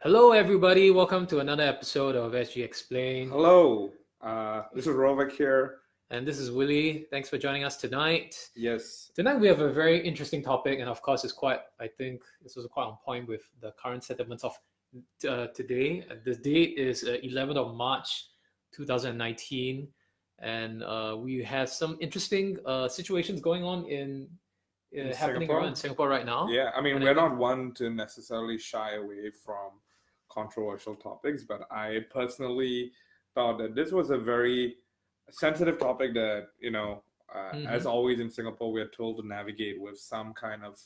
Hello, everybody. Welcome to another episode of SG Explain. Hello, this is Rovak here. And this is Willie. Thanks for joining us tonight. Yes. Tonight, we have a very interesting topic. And of course, I think this was quite on point with the current sentiments of today. The date is 11th of March, 2019. And we have some interesting situations going on in happening Singapore? around in Singapore right now. Yeah, I mean, And I we're think- not one to necessarily shy away from controversial topics, but I personally thought that this was a very sensitive topic that, as always in Singapore, we're told to navigate with some kind of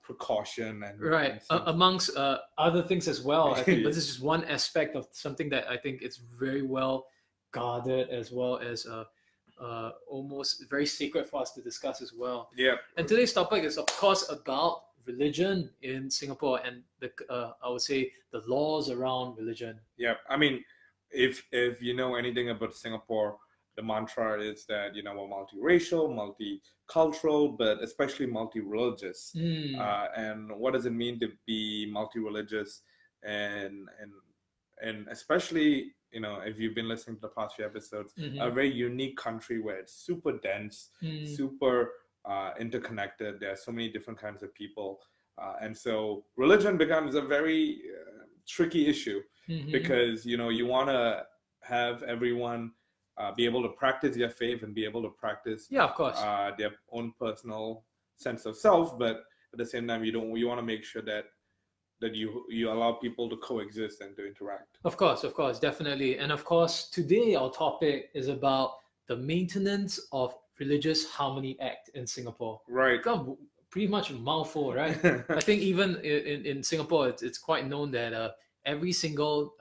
precaution and Right. and some- Amongst other things as well, I think, but Yes. this is one aspect of something that I think it's very well guarded, as well as almost very sacred for us to discuss as well. yeah, And today's topic is, of course, about religion in Singapore and I would say the laws around religion. yeah. I mean, if you know anything about Singapore, the mantra is that we're multiracial, multicultural, but especially multi-religious. And what does it mean to be multi-religious? And especially if you've been listening to the past few episodes, a very unique country where it's super dense, super interconnected. There are so many different kinds of people, and so religion becomes a very tricky issue because you want to have everyone be able to practice their faith and be able to practice Yeah, of course. their own personal sense of self, but at the same time you want to make sure that you allow people to coexist and to interact. Of course, definitely. And of course, today our topic is about the maintenance of Religious Harmony Act in Singapore. Right. God, pretty much a mouthful, right? I think even in Singapore, it's quite known that every single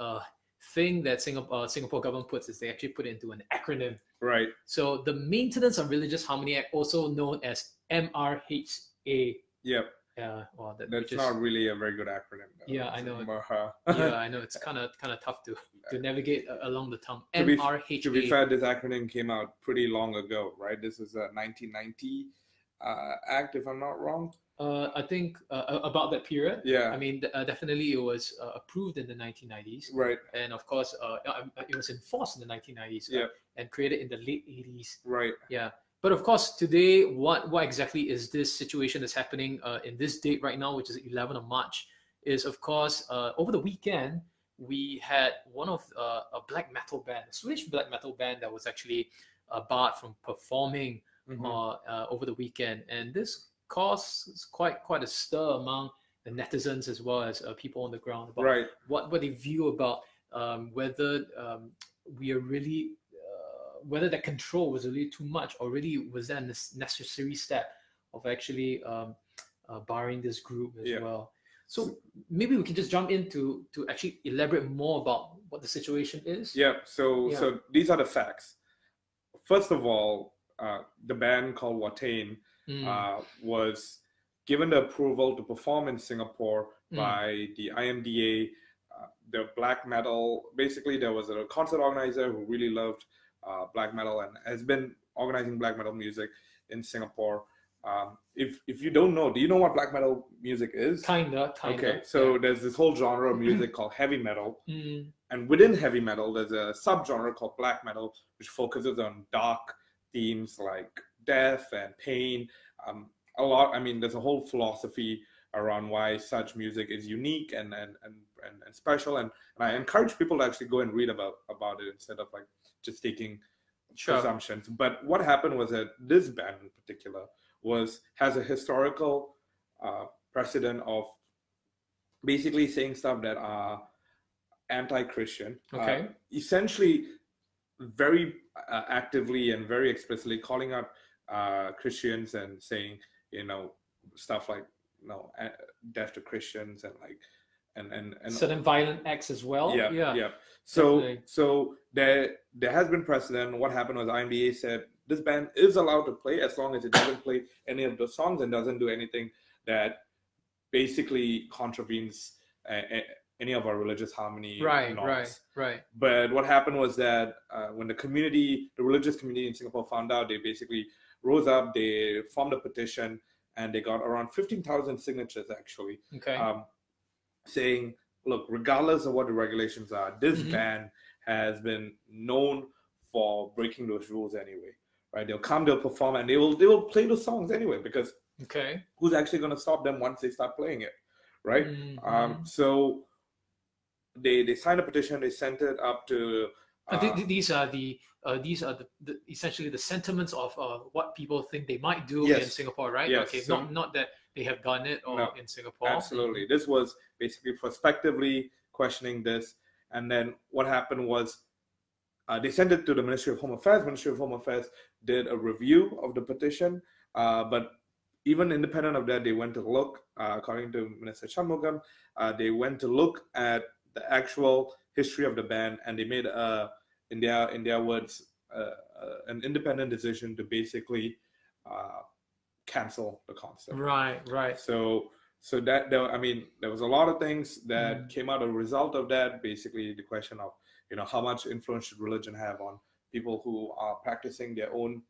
thing that Singapore government puts is they actually put it into an acronym. Right. So the Maintenance of Religious Harmony Act, also known as MRHA. Yep. Well, That's not really a very good acronym, though. Yeah, I know. MRHA. Yeah, I know. It's kind of tough to navigate along the tongue. To be MRHA. fair, this acronym came out pretty long ago, right? This is a 1990 act, if I'm not wrong. I think about that period. Yeah. I mean, definitely it was approved in the 1990s. Right. And of course, it was enforced in the 1990s. Yeah. And created in the late 80s. Right. Yeah. But of course, today, what exactly is this situation that's happening in this date right now, which is 11th of March, is of course, over the weekend, we had one of a black metal band, a Swedish black metal band that was actually barred from performing over the weekend. And this caused quite a stir among the netizens as well as people on the ground about Right. what they view about whether we are really whether that control was really too much, or really was that a necessary step of actually barring this group as well. So maybe we can just jump in to actually elaborate more about what the situation is. Yeah. So these are the facts. First of all, the band called Watain was given the approval to perform in Singapore by the IMDA. The black metal, basically there was a concert organizer who really loved black metal and has been organizing black metal music in Singapore. If you don't know, do you know what black metal music is? Kinda. Okay, so there's this whole genre of music called heavy metal, and within heavy metal, there's a subgenre called black metal, which focuses on dark themes like death and pain. A lot. I mean, there's a whole philosophy around why such music is unique and special, and I encourage people to actually go and read about it instead of like just taking assumptions. But what happened was that this band in particular has a historical precedent of basically saying stuff that are anti-Christian, essentially very actively and very explicitly calling out Christians and saying stuff like death to Christians and like and certain violent acts as well. Yeah. So there has been precedent. What happened was IMDA said this band is allowed to play as long as it doesn't play any of the songs and doesn't do anything that basically contravenes any of our religious harmony norms. Right. But what happened was that when the religious community in Singapore found out, they basically rose up, they formed a petition, and they got around 15,000 signatures actually, saying look, regardless of what the regulations are, this Mhm. band has been known for breaking those rules anyway, right? They'll come, they'll perform, and they will play the songs anyway, because Okay. who's actually going to stop them once they start playing it, right? Mhm. So they signed a petition, they sent it up to These are the essentially the sentiments of what people think they might do in yes, Singapore, right? yes. Okay, So not that they have done it or no, in Singapore. absolutely. This was basically prospectively questioning this, and then what happened was they sent it to the Ministry of Home Affairs. Ministry of Home Affairs did a review of the petition, but even independent of that, they went to look, according to Minister Shanmugam, they went to look at the actual history of the band, and they made, in their words, an independent decision to basically cancel the concert. Right. So that there was a lot of things that came out as a result of that. Basically, the question of how much influence should religion have on people who are practicing their own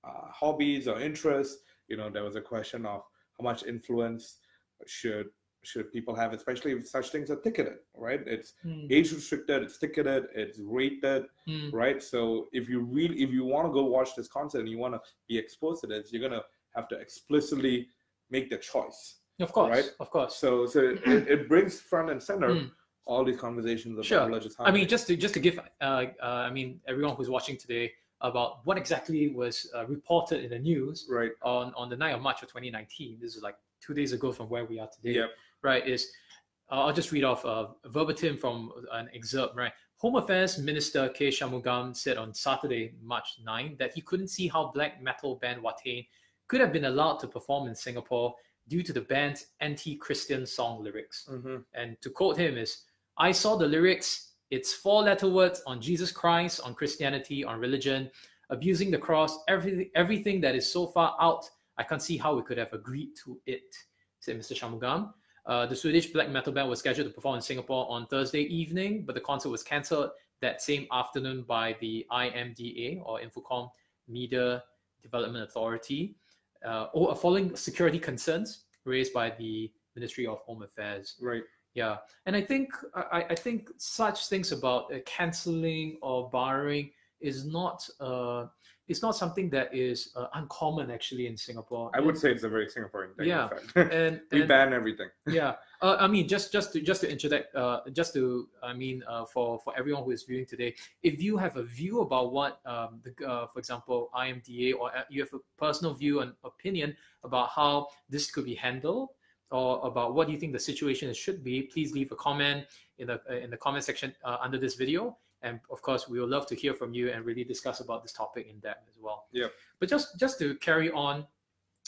hobbies or interests. There was a question of how much influence should people have, especially if such things are ticketed, right? It's age restricted, it's ticketed, it's rated, right? So if you want to go watch this concert and you want to be exposed to this, you're gonna have to explicitly make the choice. Of course, right? Of course. So it brings front and center all these conversations about religious harmony. I mean, just to give everyone who's watching today about what exactly was reported in the news right on the 9th of March of 2019. This is like 2 days ago from where we are today. Yep. Right? I'll just read off verbatim from an excerpt. Right. Home Affairs Minister K. Shanmugam said on Saturday, March 9, that he couldn't see how black metal band Watain could have been allowed to perform in Singapore due to the band's anti-Christian song lyrics. And to quote him is, "I saw the lyrics. It's 4-letter words on Jesus Christ, on Christianity, on religion, abusing the cross, everything that is so far out. I can't see how we could have agreed to it," said Mr. Shanmugam. The Swedish black metal band was scheduled to perform in Singapore on Thursday evening, but the concert was cancelled that same afternoon by the IMDA, or Infocom Media Development Authority, following security concerns raised by the Ministry of Home Affairs. Right. Yeah, and I think such things about cancelling or barring is not it's not something that is uncommon actually in Singapore. I would say it's a very Singaporean thing. Yeah, in fact. We ban everything. Yeah, I mean, just to interject, for everyone who is viewing today, if you have a view about what for example, IMDA, or you have a personal view and opinion about how this could be handled, or about what you think the situation should be, please leave a comment in the comment section under this video. And of course, we would love to hear from you and really discuss about this topic in depth as well. Yeah. But just to carry on,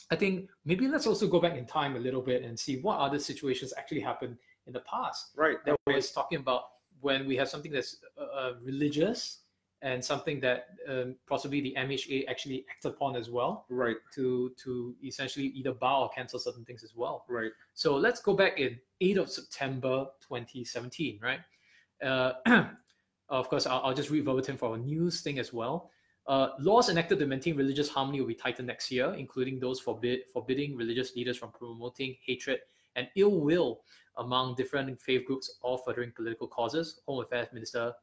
I think maybe let's also go back in time a little bit and see what other situations actually happened in the past. Right. That was talking about when we have something that's religious and something that possibly the MHA actually acted upon as well. Right. To essentially either bar or cancel certain things as well. Right. So let's go back in 8th of September 2017, right? Of course, I'll just read verbatim for a news thing as well. Laws enacted to maintain religious harmony will be tightened next year, including those forbidding religious leaders from promoting hatred and ill will among different faith groups or furthering political causes, Home Affairs Minister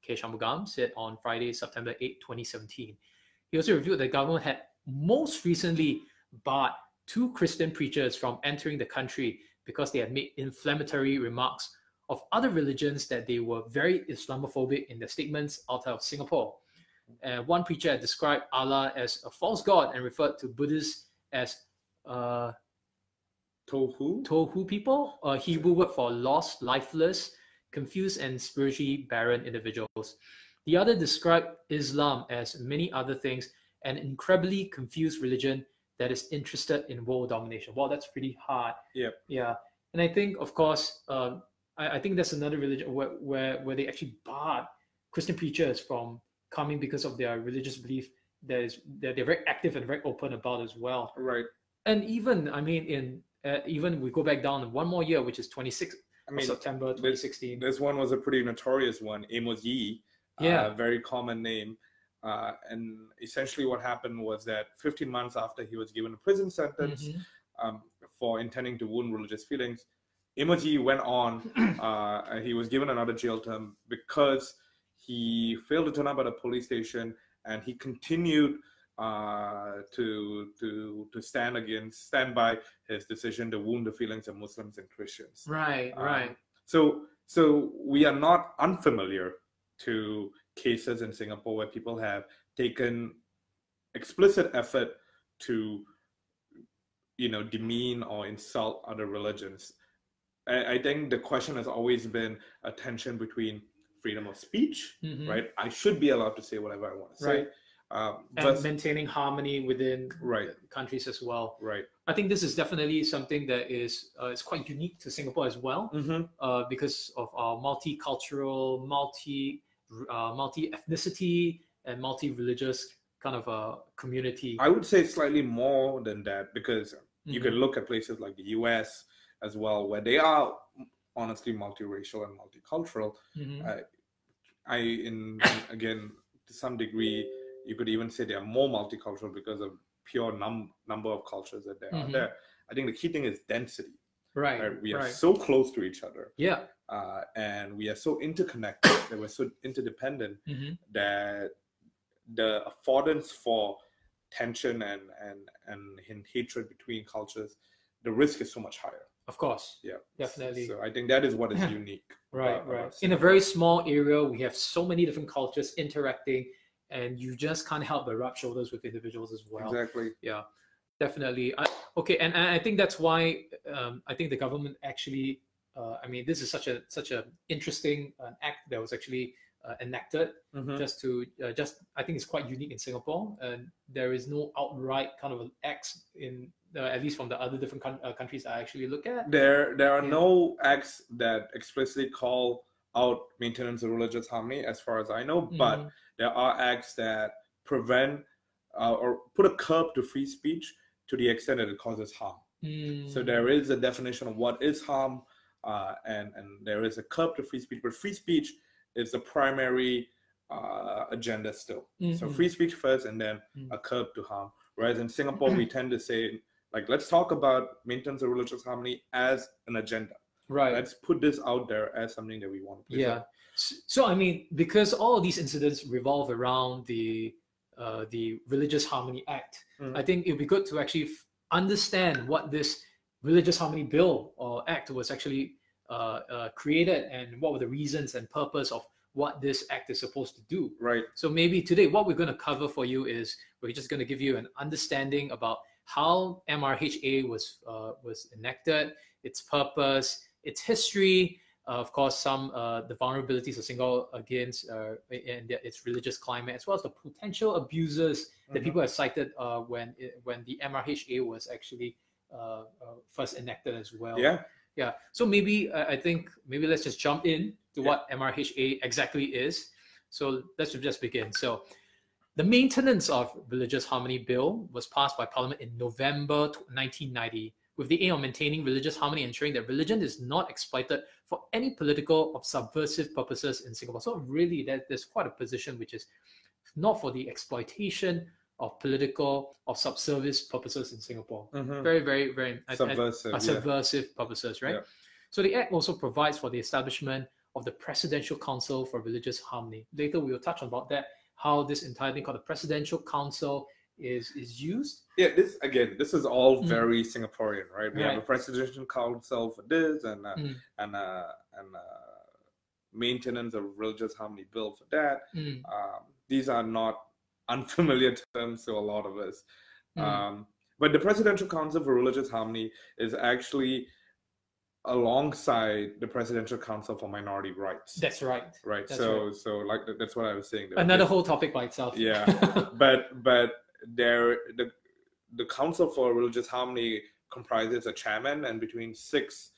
K. Shanmugam said on Friday, September 8, 2017. He also revealed that the government had most recently barred 2 Christian preachers from entering the country because they had made inflammatory remarks of other religions, that they were very Islamophobic in their statements outside of Singapore. One preacher had described Allah as a false god and referred to Buddhists as Tohu people, a Hebrew word for lost, lifeless, confused, and spiritually barren individuals. The other described Islam as many other things, an incredibly confused religion that is interested in world domination. Wow, that's pretty hard. Yeah. And I think, of course, I think that's another religion where they actually barred Christian preachers from coming because of their religious belief that they're very active and very open about as well. Right. And even, I mean, even we go back down one more year, which is 26th of September 2016. This one was a pretty notorious one, Amos Yee. Yeah. Very common name. And essentially what happened was that 15 months after he was given a prison sentence for intending to wound religious feelings, Emoji went on. He was given another jail term because he failed to turn up at a police station, and he continued to stand by his decision to wound the feelings of Muslims and Christians. Right, right. So we are not unfamiliar to cases in Singapore where people have taken explicit effort to, demean or insult other religions. I think the question has always been a tension between freedom of speech, right? I should be allowed to say whatever I want to say. And maintaining harmony within countries as well. Right. I think this is definitely something that is quite unique to Singapore as well, because of our multicultural, multi-ethnicity, and multi-religious kind of community. I would say slightly more than that, because you can look at places like the US as well, where they are honestly multiracial and multicultural. Again, to some degree, you could even say they are more multicultural because of pure number of cultures that there are there. I think the key thing is density. Right. We are so close to each other. Yeah. And we are so interconnected, that we're so interdependent, that the affordance for tension and hatred between cultures, the risk is so much higher. Of course. Yeah. Definitely. So I think that is what is unique. Right. In a very small area, we have so many different cultures interacting, and you just can't help but rub shoulders with individuals as well. Exactly. Yeah, definitely. And I think that's why I think the government actually, this is such a interesting act that was actually enacted just I think it's quite unique in Singapore, and there is no outright kind of acts in at least from the other different countries I actually look at. There are no acts that explicitly call out maintenance of religious harmony, as far as I know, but there are acts that prevent or put a curb to free speech to the extent that it causes harm. So there is a definition of what is harm, and there is a curb to free speech, but free speech is the primary agenda still. So free speech first, and then a curb to harm. Whereas in Singapore, we tend to say, like, let's talk about maintenance of religious harmony as an agenda. Right. Let's put this out there as something that we want to present. Yeah. So because all of these incidents revolve around the Religious Harmony Act, I think it would be good to actually understand what this Religious Harmony Bill or Act was actually created, and what were the reasons and purpose of what this act is supposed to do. Right. So maybe today what we're going to cover for you is we're just going to give you an understanding about how MRHA was enacted, its purpose, its history, of course, some the vulnerabilities of Singapore against and its religious climate, as well as the potential abuses that people have cited when the MRHA was actually first enacted as well. Yeah. So maybe I think let's just jump in to what MRHA exactly is. So let's just begin. So the Maintenance of Religious Harmony Bill was passed by Parliament in November 1990 with the aim of maintaining religious harmony and ensuring that religion is not exploited for any political or subversive purposes in Singapore. So really, there's quite a position which is not for the exploitation of political or subservice purposes in Singapore. Very, very, very subversive purposes, right? So the Act also provides for the establishment of the Presidential Council for Religious Harmony. Later, we will touch about that, how this entire thing called the Presidential Council is used. Yeah, this is all very Singaporean, right? We have a Presidential Council for this, and maintenance of religious harmony bill for that. These are not unfamiliar terms to a lot of us. But the Presidential Council for Religious Harmony is actually alongside the Presidential Council for Minority Rights. That's right. Right. That's so like that's what I was saying. Another whole topic by itself. Yeah. but the Council for Religious Harmony comprises a chairman and between 6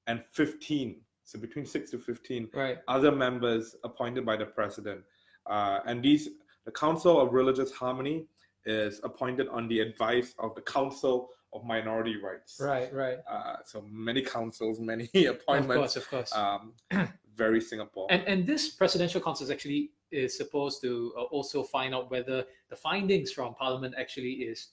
and 15. So between 6 to 15 other members appointed by the president. And the Council of Religious Harmony is appointed on the advice of the Council of Minority Rights. Right. So many councils, many appointments. Of course. Very Singapore. And this Presidential Council actually is supposed to also find out whether the findings from Parliament actually is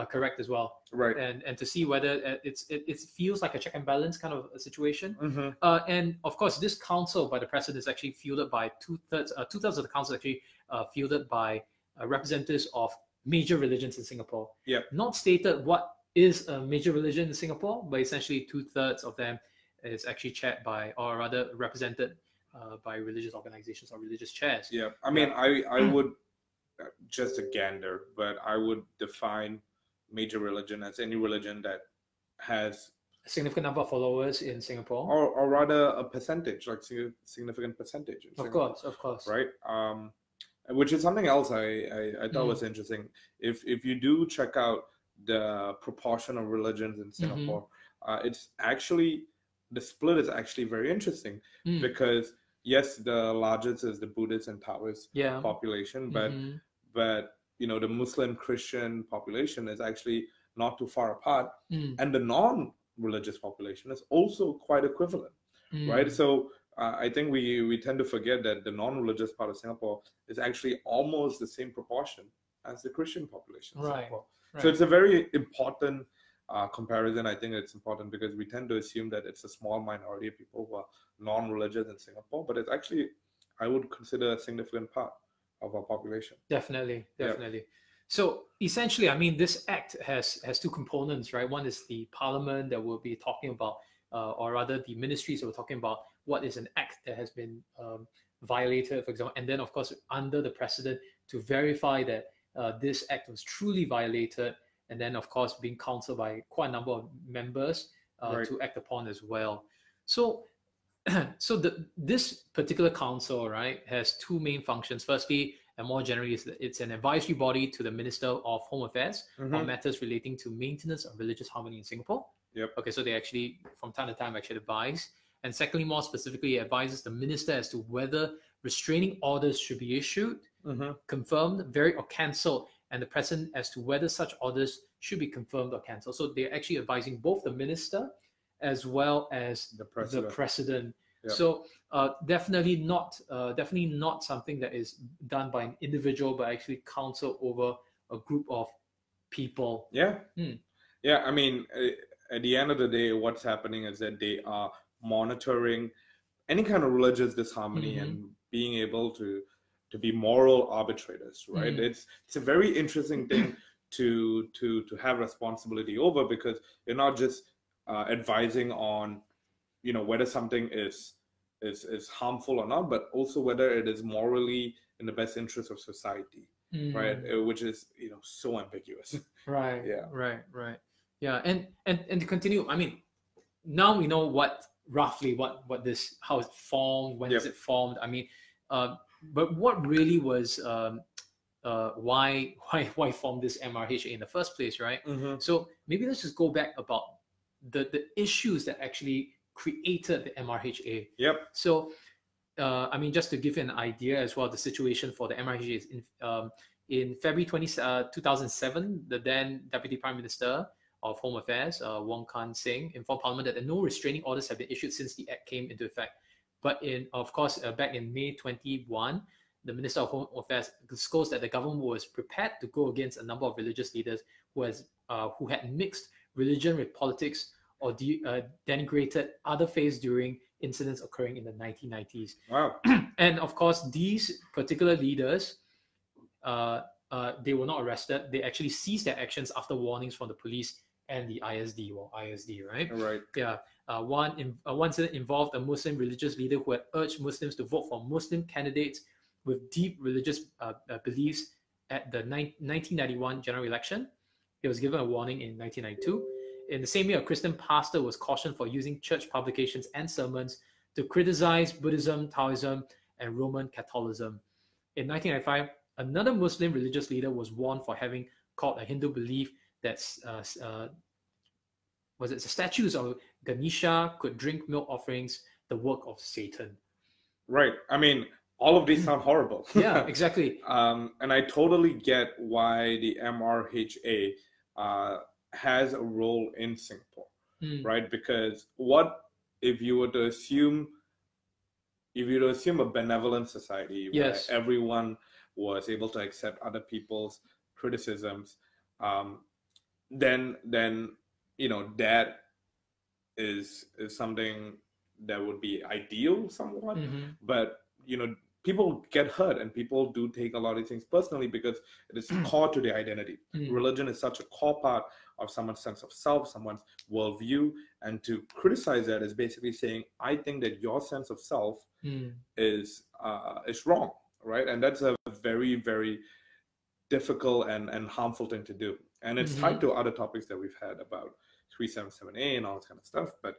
correct as well. Right. And to see whether it feels like a check and balance kind of a situation. Mm-hmm. And of course, this council by the president is actually fielded by two-thirds of the council actually fielded by representatives of major religions in Singapore. Yep. Not stated what is a major religion in Singapore, but essentially two-thirds of them is actually chaired by, or rather represented by religious organizations or religious chairs. Yeah, I mean, I would just a gander, but I would define major religion as any religion that has a significant number of followers in Singapore, or rather a percentage, like significant percentage. In Singapore, of course, right? Which is something else I thought was interesting. If you do check out the proportion of religions in Singapore, it's actually, the split is actually very interesting because yes, the largest is the Buddhist and Taoist population, but you know, the Muslim Christian population is actually not too far apart, and the non-religious population is also quite equivalent, right? So I think we tend to forget that the non-religious part of Singapore is actually almost the same proportion as the Christian population in Singapore. Right. So it's a very important comparison. I think it's important because we tend to assume that it's a small minority of people who are non-religious in Singapore, but it's actually, I would consider, a significant part of our population. Definitely. So essentially, I mean, this act has two components, right? One is the parliament that we'll be talking about, or rather the ministries that we're talking about what is an act that has been violated, for example, and then of course under the president to verify that this act was truly violated, and then of course being counseled by quite a number of members to act upon as well. So this particular council, right, has two main functions. Firstly, and more generally, it's an advisory body to the Minister of Home Affairs on matters relating to maintenance of religious harmony in Singapore. Yep. Okay, so they actually, from time to time, actually advise. And secondly, more specifically, it advises the minister as to whether restraining orders should be issued, confirmed, or cancelled, and the president as to whether such orders should be confirmed or cancelled. So they're actually advising both the minister as well as the president. Yep. So definitely not something that is done by an individual, but actually council over a group of people. Yeah. Yeah. I mean, at the end of the day, what's happening is that they are monitoring any kind of religious disharmony and being able to be moral arbitrators, right? It's a very interesting thing to have responsibility over, because you're not just advising on, you know, whether something is harmful or not, but also whether it is morally in the best interest of society, right? Which is, you know, so ambiguous. Right. Yeah. Right. Yeah. And to continue, I mean, now we know roughly what this, how it's formed, when is it formed. I mean, but what really was why form this MRHA in the first place, right? So maybe let's just go back about the issues that actually created the MRHA. Yep. So I mean, just to give you an idea as well, the situation for the MRHA is in February 2007, the then Deputy Prime Minister of Home Affairs, Wong Kan Seng, informed Parliament that no restraining orders have been issued since the Act came into effect. But back in May 21, the Minister of Home Affairs disclosed that the government was prepared to go against a number of religious leaders who had mixed religion with politics or denigrated other faiths during incidents occurring in the 1990s. Wow. And of course, these particular leaders, they were not arrested. They actually ceased their actions after warnings from the police and the ISD, right? Right. Yeah. One incident involved a Muslim religious leader who had urged Muslims to vote for Muslim candidates with deep religious beliefs at the 1991 general election. He was given a warning in 1992. In the same year, a Christian pastor was cautioned for using church publications and sermons to criticize Buddhism, Taoism, and Roman Catholicism. In 1995, another Muslim religious leader was warned for having called a Hindu belief that the statues of Ganesha could drink milk offerings the work of Satan. Right. I mean, all of these sound horrible. Yeah, exactly. And I totally get why the MRHA has a role in Singapore, right? Because what if you were to assume a benevolent society where everyone was able to accept other people's criticisms, then that is something that would be ideal somewhat. But people get hurt, and people do take a lot of things personally because it is core to their identity. Religion is such a core part of someone's sense of self, someone's worldview, and to criticize that is basically saying, I think that your sense of self is wrong, right? And that's a very, very difficult and harmful thing to do. And it's tied to other topics that we've had about 377A and all this kind of stuff. But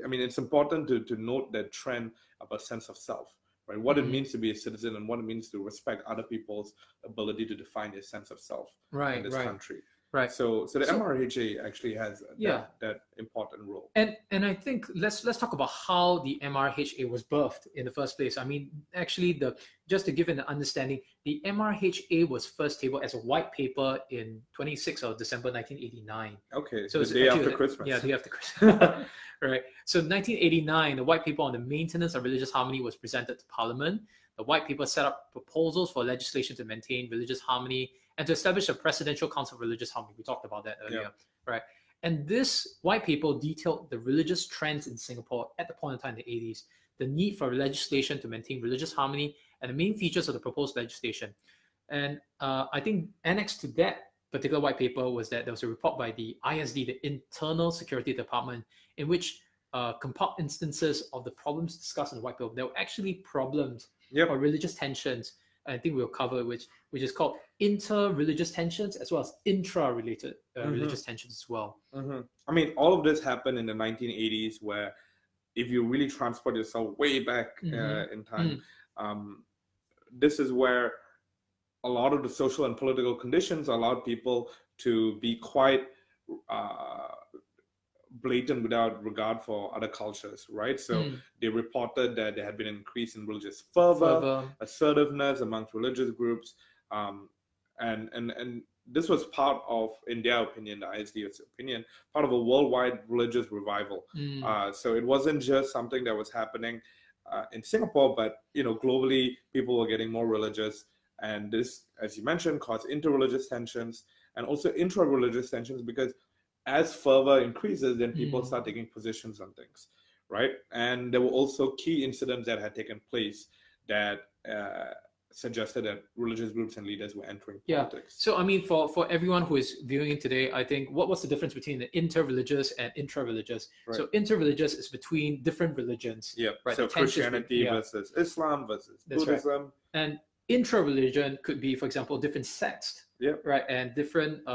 I mean, it's important to note that trend about sense of self, right? What it means to be a citizen and what it means to respect other people's ability to define their sense of self in this country. Right. So the MRHA actually has that important role. And I think let's talk about how the MRHA was birthed in the first place. I mean, actually, just to give an understanding, the MRHA was first tabled as a white paper in 26th of December 1989. Okay, so the day after Christmas. Yeah, the day after Christmas. Right. So 1989, the white paper on the maintenance of religious harmony was presented to Parliament. The white paper set up proposals for legislation to maintain religious harmony and to establish a Presidential Council of Religious Harmony. We talked about that earlier, right? And this white paper detailed the religious trends in Singapore at the point in time in the 80s, the need for legislation to maintain religious harmony, and the main features of the proposed legislation. And I think annexed to that particular white paper was that there was a report by the ISD, the Internal Security Department, in which compiled instances of the problems discussed in the white paper. There were actually problems or religious tensions, I think we'll cover, which is called inter-religious tensions as well as intra-related religious tensions as well. I mean, all of this happened in the 1980s, where if you really transport yourself way back in time, this is where a lot of the social and political conditions allowed people to be quite blatant without regard for other cultures, right? So they reported that there had been an increase in religious fervor, assertiveness amongst religious groups, and this was part of, in their opinion, the ISD's opinion, part of a worldwide religious revival. So it wasn't just something that was happening in Singapore, but globally, people were getting more religious, and this, as you mentioned, caused inter-religious tensions and also intra-religious tensions, because as fervor increases, then people start taking positions on things, right? And there were also key incidents that had taken place that suggested that religious groups and leaders were entering politics. So, I mean, for everyone who is viewing it today, I think what's the difference between the inter-religious and intra-religious? Right. So, inter-religious is between different religions. Right? So, Christianity versus Islam versus Buddhism. Right. And intra-religion could be, for example, different sects. Right, and different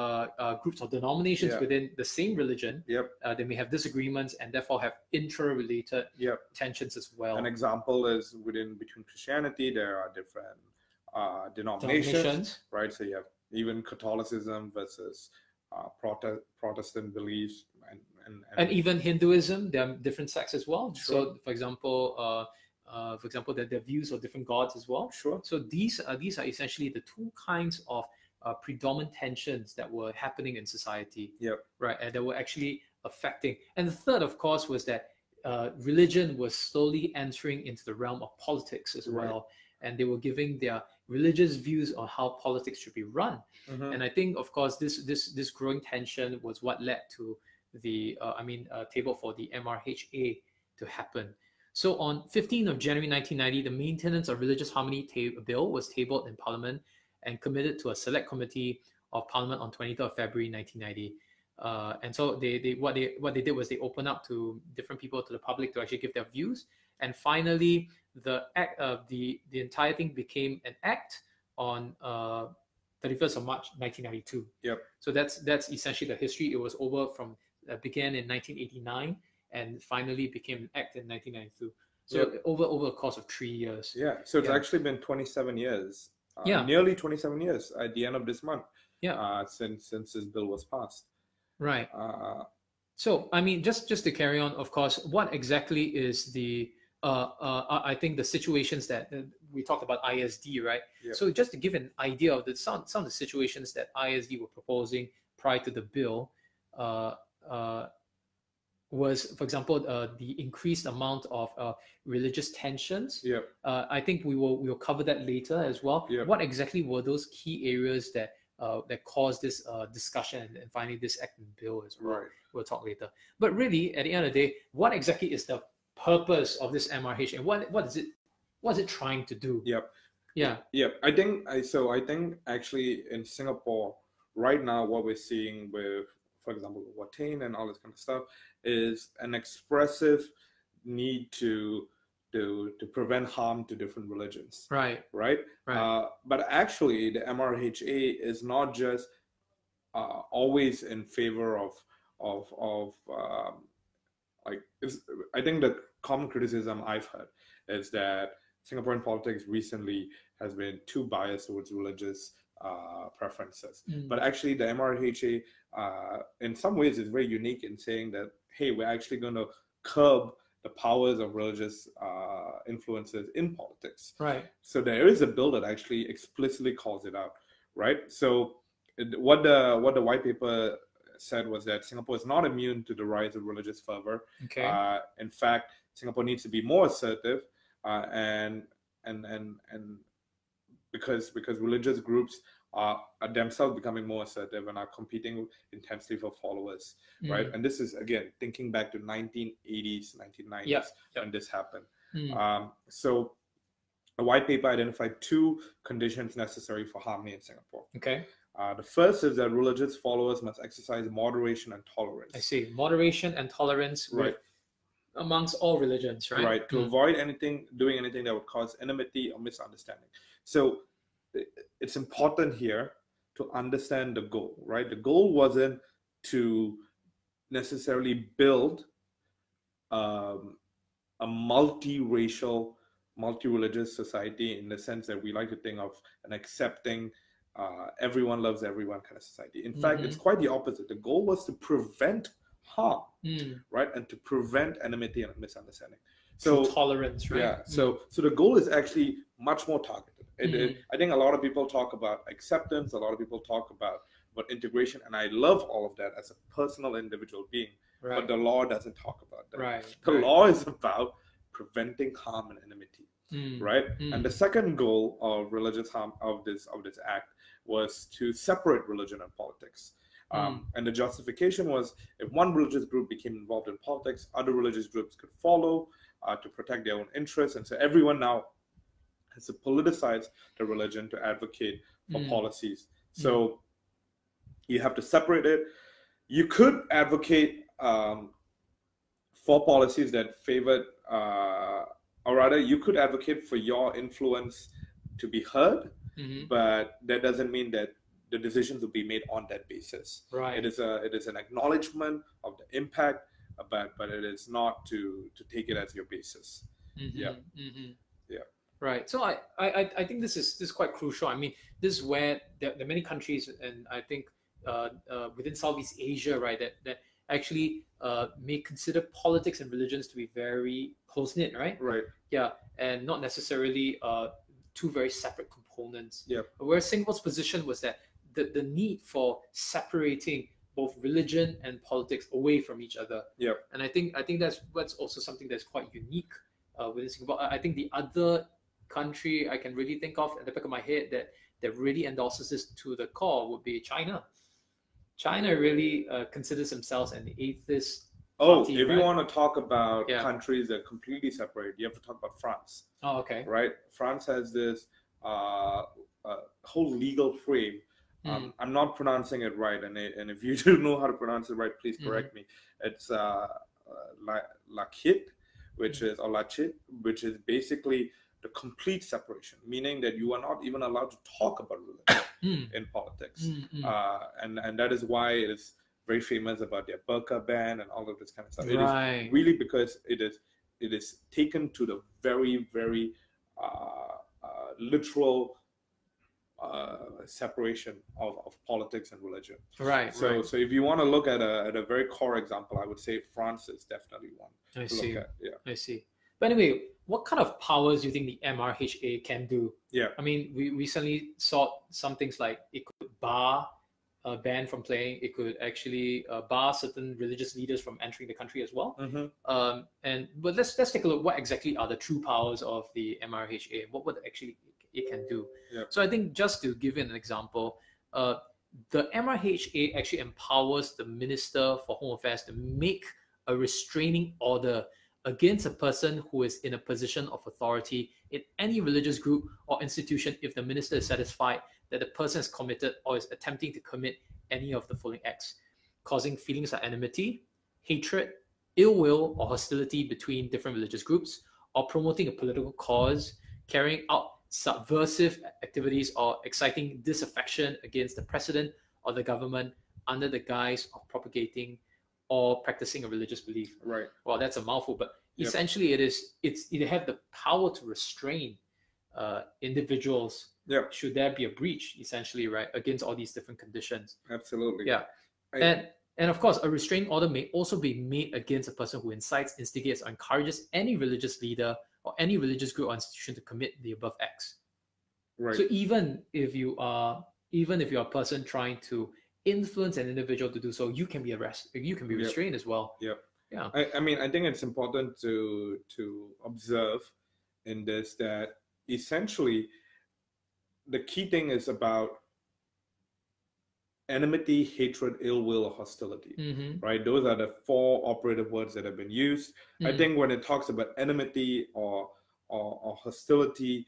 groups or denominations within the same religion. They may have disagreements and therefore have intra-related tensions as well. An example is between Christianity, there are different denominations, right? So you have even Catholicism versus Protestant beliefs, and even Hinduism. There are different sects as well. So, for example, their views of different gods as well. So these are essentially the two kinds of predominant tensions that were happening in society, right, and that were actually affecting. And the third, of course, was that religion was slowly entering into the realm of politics as well, and they were giving their religious views on how politics should be run. And I think, of course, this growing tension was what led to the table for the MRHA to happen. So on 15th of January 1990, the Maintenance of Religious Harmony Bill was tabled in Parliament and committed to a select committee of Parliament on 23rd of February 1990. And so what they did was they opened up to different people, to the public, to actually give their views. And finally, the entire thing became an act on 31st of March 1992. So that's essentially the history. It was began in 1989 and finally became an act in 1992. So over a course of 3 years. So it's actually been 27 years. Nearly 27 years at the end of this month. Since this bill was passed. Right. So I mean, just to carry on, of course, what exactly is the I think the situations that we talked about ISD, right? So just to give an idea of some of the situations that ISD were proposing prior to the bill, was, for example, the increased amount of religious tensions. I think we will cover that later as well. What exactly were those key areas that that caused this discussion and finally this act and bill as well. Right. We'll talk later. But really, at the end of the day, what exactly is the purpose of this MRH and what is it trying to do? Yep. Yeah. Yep. I think actually in Singapore right now, what we're seeing with, for example, Watain and all this kind of stuff, is an expressive need to prevent harm to different religions. Right. Right. But actually, the MRHA is not just always in favor of I think the common criticism I've heard is that Singaporean politics recently has been too biased towards religious preferences. But actually, the MRHA, in some ways, is very unique in saying that, hey, we're actually going to curb the powers of religious influences in politics. Right. So there is a bill that actually explicitly calls it out. Right. So what the white paper said was that Singapore is not immune to the rise of religious fervor. Okay. In fact, Singapore needs to be more assertive, and because religious groups are themselves becoming more assertive and are competing intensely for followers, right? And this is, again, thinking back to 1980s, 1990s when this happened. So the white paper identified two conditions necessary for harmony in Singapore. Okay. The first is that religious followers must exercise moderation and tolerance. I see. Moderation and tolerance, right, amongst all religions, right? Right. To avoid doing anything that would cause enmity or misunderstanding. So it's important here to understand the goal, right? The goal wasn't to necessarily build a multiracial, multi-religious society in the sense that we like to think of an accepting, everyone loves everyone kind of society. In fact, it's quite the opposite. The goal was to prevent harm, right? And to prevent enmity and misunderstanding. So tolerance, right? Yeah. So the goal is actually much more targeted. I think a lot of people talk about acceptance. A lot of people talk about integration, and I love all of that as a personal individual being. Right. But the law doesn't talk about that. Right. The law is about preventing harm and enmity, right? And the second goal of religious harm of this act was to separate religion and politics. And the justification was, if one religious group became involved in politics, other religious groups could follow to protect their own interests. And so everyone now has to politicize the religion to advocate for policies. So you have to separate it. You could advocate for policies that favored, or rather, you could advocate for your influence to be heard, but that doesn't mean that the decisions will be made on that basis. Right. It is an acknowledgement of the impact, but it is not to take it as your basis. Yeah. Right. So I think this is quite crucial. I mean, this is where there are many countries, and I think within Southeast Asia, right, that actually may consider politics and religions to be very close knit, right? Right. Yeah, and not necessarily two very separate components. Yeah. Whereas Singapore's position was that the need for separating both religion and politics away from each other. Yeah. And I think that's also something that's quite unique within Singapore. I think the other country I can really think of at the back of my head that really endorses this to the core would be China. China really considers themselves an atheist party, if right? you want to talk about countries that completely separate, you have to talk about France. Oh, okay. Right? France has this whole legal frame. I'm not pronouncing it right, and if you do know how to pronounce it right, please correct me. It's Lachit, which is basically the complete separation, meaning that you are not even allowed to talk about religion in politics. And that is why it is very famous about their burqa ban and all of this kind of stuff. Right. It is really because it is taken to the very, very literal separation of politics and religion. Right. So if you want to look at a very core example, I would say France is definitely one. I see. Look at. Yeah. I see. But anyway, what kind of powers do you think the MRHA can do? Yeah. I mean, we recently saw some things like it could ban from playing. It could actually bar certain religious leaders from entering the country as well. But let's take a look. What exactly are the true powers of the MRHA? What actually it can do? Yeah. So I think just to give you an example, the MRHA actually empowers the Minister for Home Affairs to make a restraining order against a person who is in a position of authority in any religious group or institution if the minister is satisfied that the person has committed or is attempting to commit any of the following acts: causing feelings of enmity, hatred, ill will, or hostility between different religious groups, or promoting a political cause, carrying out subversive activities, or exciting disaffection against the president or the government under the guise of propagating or practicing a religious belief. Right. Well, that's a mouthful, but essentially it have the power to restrain individuals should there be a breach, essentially, right, against all these different conditions. Absolutely. Yeah. And of course, a restraining order may also be made against a person who incites, instigates, or encourages any religious leader or any religious group or institution to commit the above acts. Right. So even if you are a person trying to influence an individual to do so, you can be arrested. You can be restrained as well. Yep. Yeah. I mean, I think it's important to observe in this that essentially the key thing is about enmity, hatred, ill will, or hostility, right? Those are the 4 operative words that have been used. I think when it talks about enmity or hostility,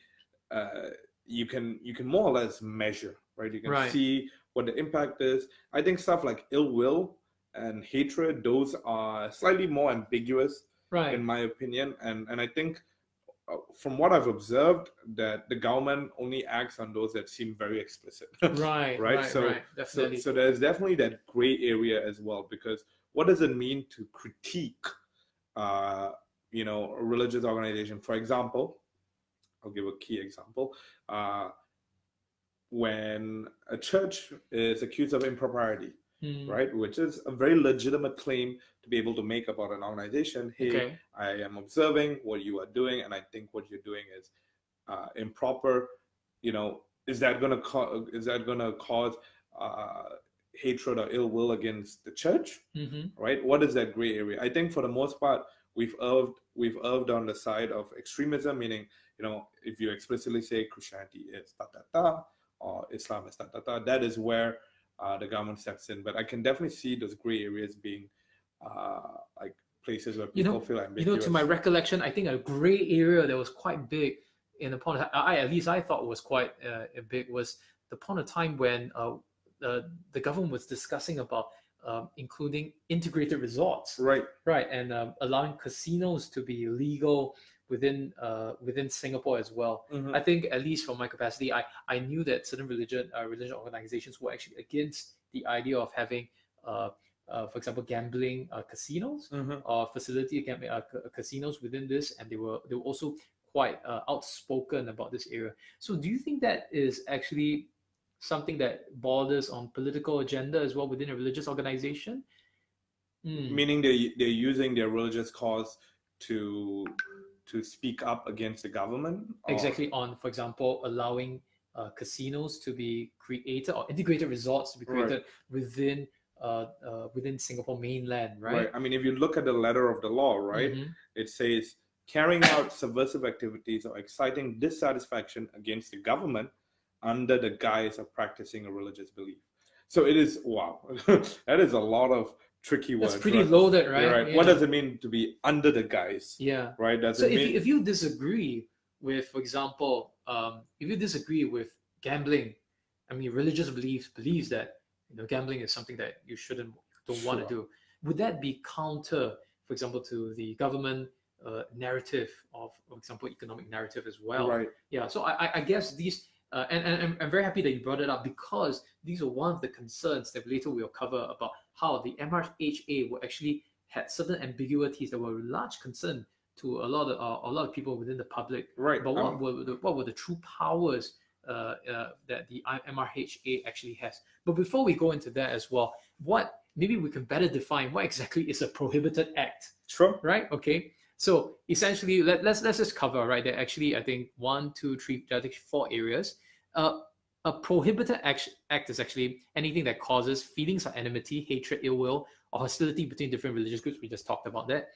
you can more or less measure, right? You can see what the impact is. I think stuff like ill will and hatred, those are slightly more ambiguous, in my opinion. And I think from what I've observed, that the government only acts on those that seem very explicit. Definitely. So there's definitely that gray area as well, because what does it mean to critique, a religious organization? For example, I'll give a key example. When a church is accused of impropriety, right, which is a very legitimate claim to be able to make about an organization. Hey, I am observing what you are doing, and I think what you're doing is improper. Is that going to cause hatred or ill will against the church? Right? What is that gray area? I think for the most part, we've erred on the side of extremism, meaning, if you explicitly say Christianity is or Islam is that is where the government steps in. But I can definitely see those gray areas being like places where people feel ambiguous. To my recollection, I think a gray area that was quite big in the point I thought was quite big was the point of time when the government was discussing about including integrated resorts, and allowing casinos to be legal within Singapore as well. I think, at least from my capacity, I knew that certain religious organizations were actually against the idea of having, for example, gambling casinos or facility gambling casinos within this, and they were also quite outspoken about this area. So, do you think that is actually something that borders on political agenda as well within a religious organization? Meaning they're using their religious cause to speak up against the government? Exactly, on, for example, allowing casinos to be created or integrated resorts to be created within Singapore mainland, right? I mean, if you look at the letter of the law, right, it says carrying out subversive activities or exciting dissatisfaction against the government under the guise of practicing a religious belief. So it is, wow, that is a lot of tricky words. That's pretty loaded, right? Right. Yeah. What does it mean to be under the guise? Yeah. Right. If you disagree with, for example, if you disagree with gambling, I mean, religious believes that gambling is something that you don't want to do. Would that be counter, for example, to the government narrative of, for example, economic narrative as well? Right. Yeah. So I guess these. And I'm very happy that you brought it up, because these are one of the concerns that later we'll cover about how the MRHA were actually had certain ambiguities that were a large concern to a lot of people within the public. Right. But what were the true powers that the MRHA actually has? But before we go into that as well, maybe we can better define what exactly is a prohibited act. Sure. Right. Okay. So essentially, let's just cover, right? There actually, I think 1, 2, 3, I think 4 areas. A prohibited act is actually anything that causes feelings of enmity, hatred, ill will, or hostility between different religious groups. We just talked about that.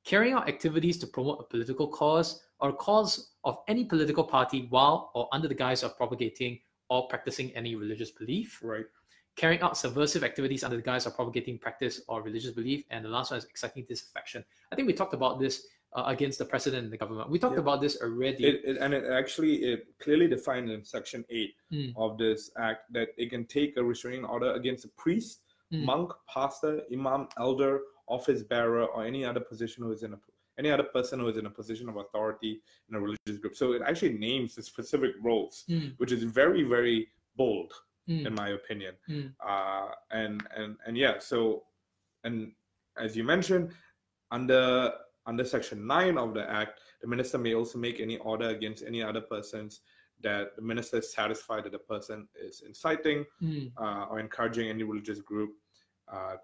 Carrying out activities to promote a political cause or a cause of any political party while or under the guise of propagating or practicing any religious belief. Right. Carrying out subversive activities under the guise of propagating practice or religious belief. And the last one is exciting disaffection. I think we talked about this against the president and the government. We talked about this already. It clearly defines in Section 8 of this act that it can take a restraining order against a priest, monk, pastor, imam, elder, office bearer, or any other position who is in any other person who is in a position of authority in a religious group. So it actually names the specific roles, which is very, very bold, in my opinion. And as you mentioned, under Section 9 of the Act, the minister may also make any order against any other persons that the minister is satisfied that the person is inciting or encouraging any religious group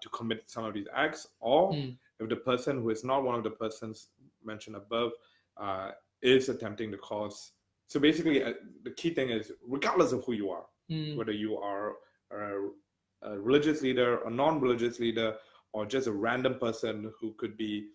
to commit some of these acts, or if the person who is not one of the persons mentioned above is attempting to cause. So basically, the key thing is, regardless of who you are, whether you are a religious leader, a non-religious leader, or just a random person who could be,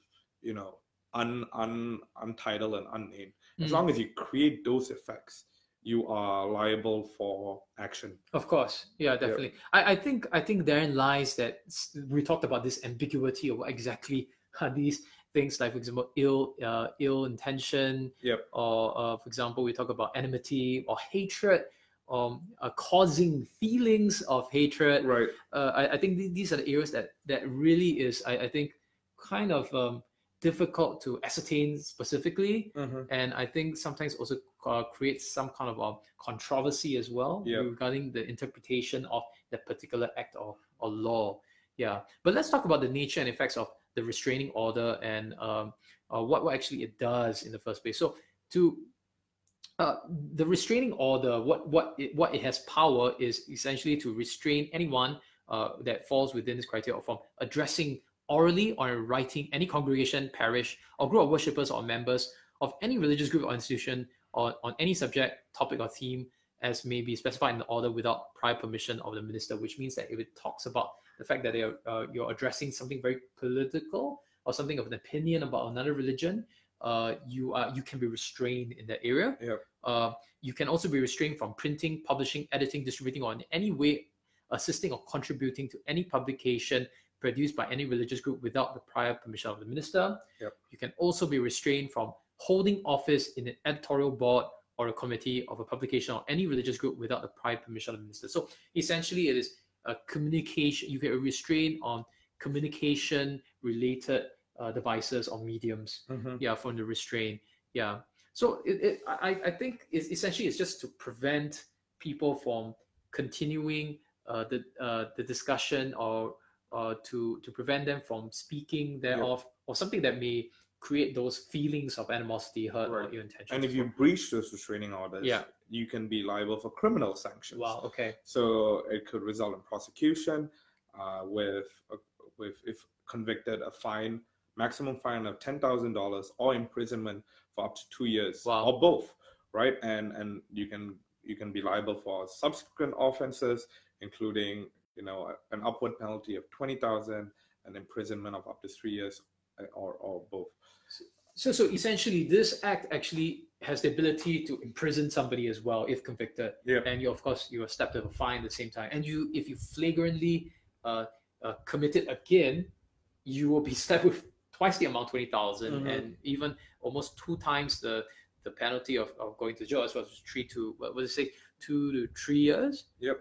untitled and unnamed, as long as you create those effects, you are liable for action. Of course, yeah, definitely. Yeah. I think therein lies that we talked about this ambiguity of what exactly are these things, like, for example, ill intention, or for example, we talk about enmity or hatred, causing feelings of hatred. Right. I think these are the areas that really is, I think, kind of difficult to ascertain specifically, and I think sometimes also creates some kind of controversy as well regarding the interpretation of that particular act or law. Yeah, but let's talk about the nature and effects of the restraining order and what actually it does in the first place. So the restraining order, what it has power is essentially to restrain anyone that falls within this criteria from addressing orally or in writing any congregation, parish, or group of worshippers or members of any religious group or institution on any subject, topic, or theme as may be specified in the order without prior permission of the minister, which means that if it talks about the fact that you're addressing something very political or something of an opinion about another religion, you can be restrained in that area. You can also be restrained from printing, publishing, editing, distributing, or in any way assisting or contributing to any publication produced by any religious group without the prior permission of the minister. You can also be restrained from holding office in an editorial board or a committee of a publication or any religious group without the prior permission of the minister. So essentially, it is a communication. You can restrain on communication-related devices or mediums. From the restraint. So I think essentially it's just to prevent people from continuing the discussion, or to prevent them from speaking thereof, or something that may create those feelings of animosity, hurt, or ill intention. And if you breach those restraining orders, you can be liable for criminal sanctions. Wow. Okay. So it could result in prosecution, with if convicted, a maximum fine of $10,000 or imprisonment for up to 2 years, or both, right? And you can be liable for subsequent offenses, including an upward penalty of $20,000 and imprisonment of up to 3 years, or both. So essentially, this act actually has the ability to imprison somebody as well if convicted. And you are stepped with a fine at the same time. And if you flagrantly commit it again, you will be slapped with twice the amount, 20,000, and even almost 2 times the penalty of going to jail, as well as 2 to 3 years. 2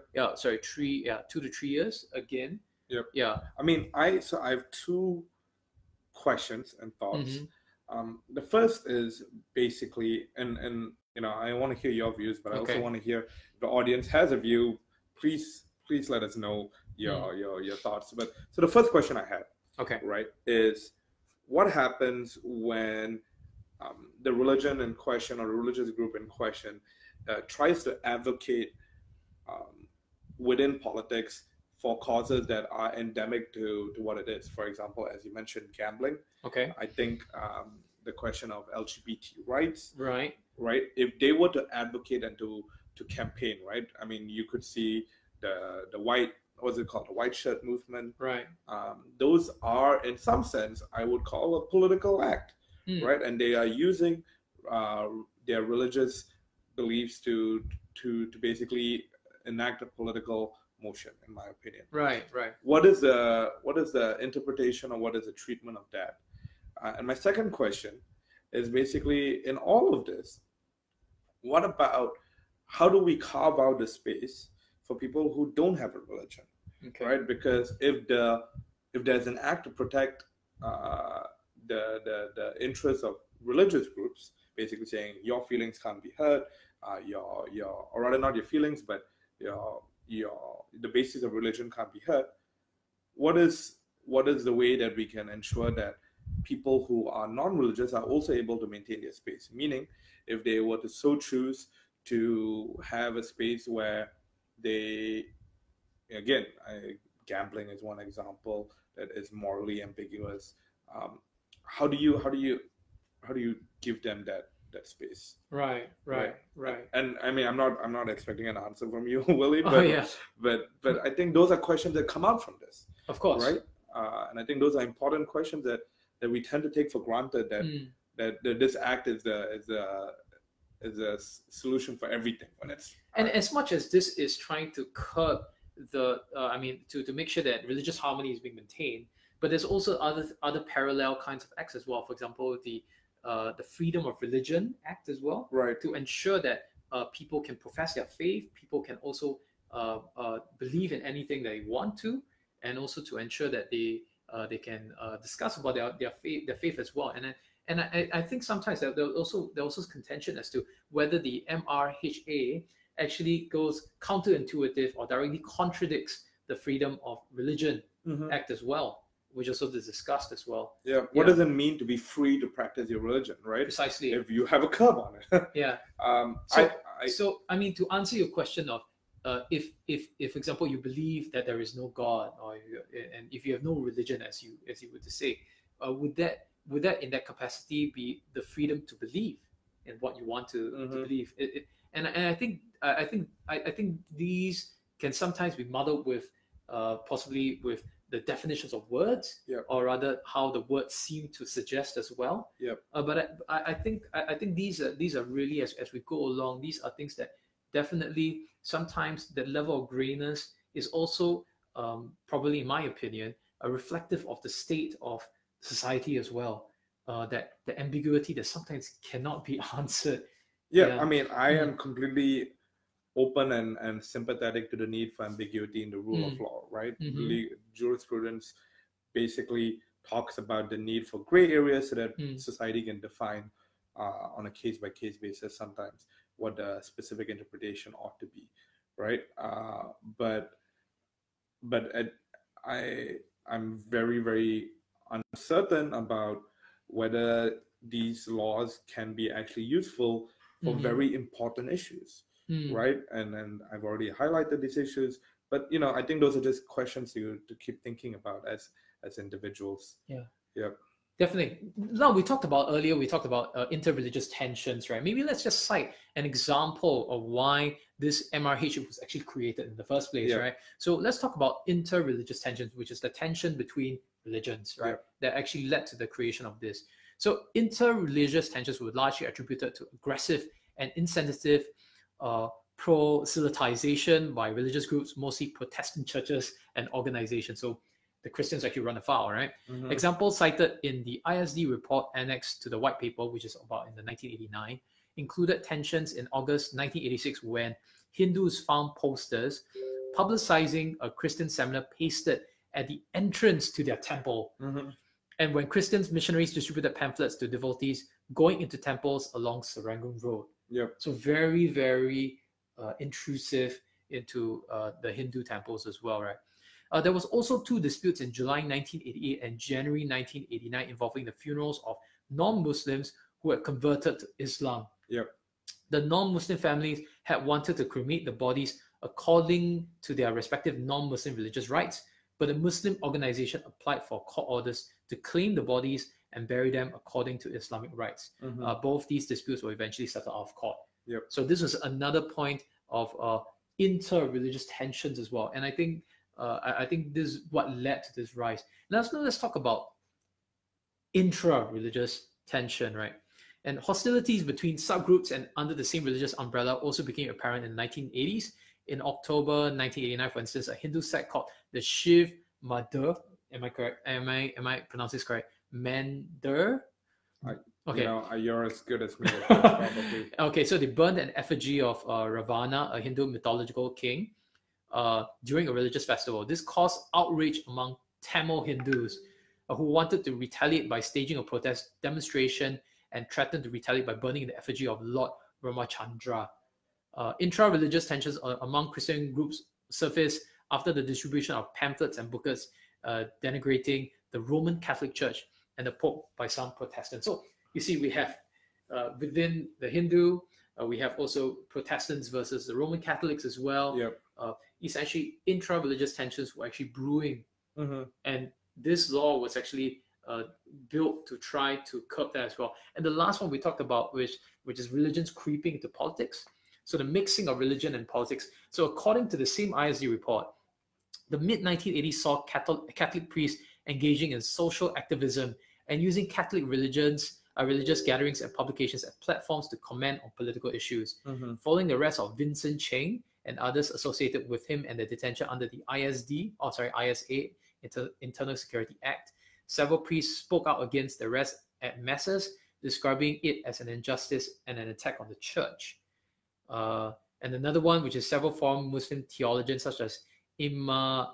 to 3 years again. I mean, I have 2 questions and thoughts. The first is basically, and I want to hear your views, but I also want to hear if the audience has a view. Please let us know your thoughts. But so the first question I had, right, is what happens when the religion in question or the religious group in question tries to advocate within politics for causes that are endemic to what it is. For example, as you mentioned, gambling. I think the question of LGBT rights. Right. If they were to advocate and to campaign, right? I mean, you could see the white, what's it called, the white shirt movement. Right. Those are, in some sense, I would call a political act, right? And they are using their religious beliefs to basically enact a political motion, in my opinion. Right, right. What is the interpretation, or what is the treatment of that? And my second question is basically, in all of this, what about how do we carve out the space for people who don't have a religion, right? Because if there's an act to protect the interests of religious groups, basically saying your feelings can't be hurt, or rather not your feelings, but the basis of religion can't be hurt. What is the way that we can ensure that people who are non-religious are also able to maintain their space? Meaning, if they were to so choose to have a space where they, again, gambling is one example that is morally ambiguous. How do you give them that space? Right. And I mean, I'm not expecting an answer from you, Willie, but I think those are questions that come out from this. Of course. Right. And I think those are important questions that we tend to take for granted, that this act is a solution for everything when it's. And as much as this is trying to curb the, to make sure that religious harmony is being maintained, but there's also other parallel kinds of acts as well. For example, the Freedom of Religion Act as well, right? To ensure that people can profess their faith, people can also believe in anything they want to, and also to ensure that they can discuss about their faith as well. And I think sometimes there's also contention as to whether the MRHA actually goes counterintuitive or directly contradicts the Freedom of Religion Act as well, which also is discussed as well. Yeah. What does it mean to be free to practice your religion, right? Precisely. If you have a curb on it. Yeah. So I mean, to answer your question of if for example you believe that there is no God, and if you have no religion, as you were to say, would that in that capacity be the freedom to believe in what you want to believe? And I think these can sometimes be muddled with possibly with the definitions of words, or rather how the words seem to suggest as well. But I think these are really, as we go along, these are things that definitely sometimes the level of grayness is also probably, in my opinion, a reflective of the state of society as well. That the ambiguity that sometimes cannot be answered. I mean, I am completely open and sympathetic to the need for ambiguity in the rule of law, right? Jurisprudence basically talks about the need for gray areas so that society can define on a case-by-case basis sometimes what the specific interpretation ought to be, right? But I'm very, very uncertain about whether these laws can be actually useful for very important issues, right? And I've already highlighted these issues, but I think those are just questions to keep thinking about as individuals. Definitely. Now, we talked about interreligious tensions, right? Maybe let's just cite an example of why this MRH was actually created in the first place, right? So let's talk about interreligious tensions, which is the tension between religions, right? That actually led to the creation of this. So interreligious tensions were largely attributed to aggressive and insensitive proselytization by religious groups, mostly Protestant churches and organizations. So the Christians actually run afoul, right? Examples cited in the ISD report annexed to the white paper, which is about in the 1989, included tensions in August 1986 when Hindus found posters publicizing a Christian seminar pasted at the entrance to their temple. And when Christians missionaries distributed pamphlets to devotees going into temples along Serangoon Road. So very, very intrusive into the Hindu temples as well, right? There was also two disputes in July 1988 and January 1989 involving the funerals of non-Muslims who had converted to Islam. The non-Muslim families had wanted to cremate the bodies according to their respective non-Muslim religious rites, but the Muslim organization applied for court orders to claim the bodies and bury them according to Islamic rites. Both these disputes were eventually settled out of court. So this was another point of inter-religious tensions as well. And I think this is what led to this rise. Now let's talk about intra-religious tension, right? And hostilities between subgroups and under the same religious umbrella also became apparent in the 1980s in October 1989, for instance, a Hindu sect called the Shiv Madhur. Am I correct? Am I pronouncing this correct? Mandir. Okay. You're as good as me at this, probably. Okay, so they burned an effigy of Ravana, a Hindu mythological king, during a religious festival. This caused outrage among Tamil Hindus who wanted to retaliate by staging a protest demonstration and threatened to retaliate by burning the effigy of Lord Ramachandra. Intra-religious tensions among Christian groups surfaced after the distribution of pamphlets and booklets denigrating the Roman Catholic Church and the Pope by some Protestants. So you see, we have within the Hindu, we have also Protestants versus the Roman Catholics as well. Yep. Essentially, intra-religious tensions were actually brewing, and this law was actually built to try to curb that as well. And the last one we talked about, which is religions creeping into politics. So the mixing of religion and politics. So according to the same ISD report, the mid-1980s saw Catholic priests engaging in social activism and using Catholic religious gatherings and publications as platforms to comment on political issues. Following the arrest of Vincent Cheng and others associated with him and the detention under the ISA, Internal Security Act, several priests spoke out against the arrest at masses, describing it as an injustice and an attack on the church. And another one, which is several foreign Muslim theologians such as Imaduddin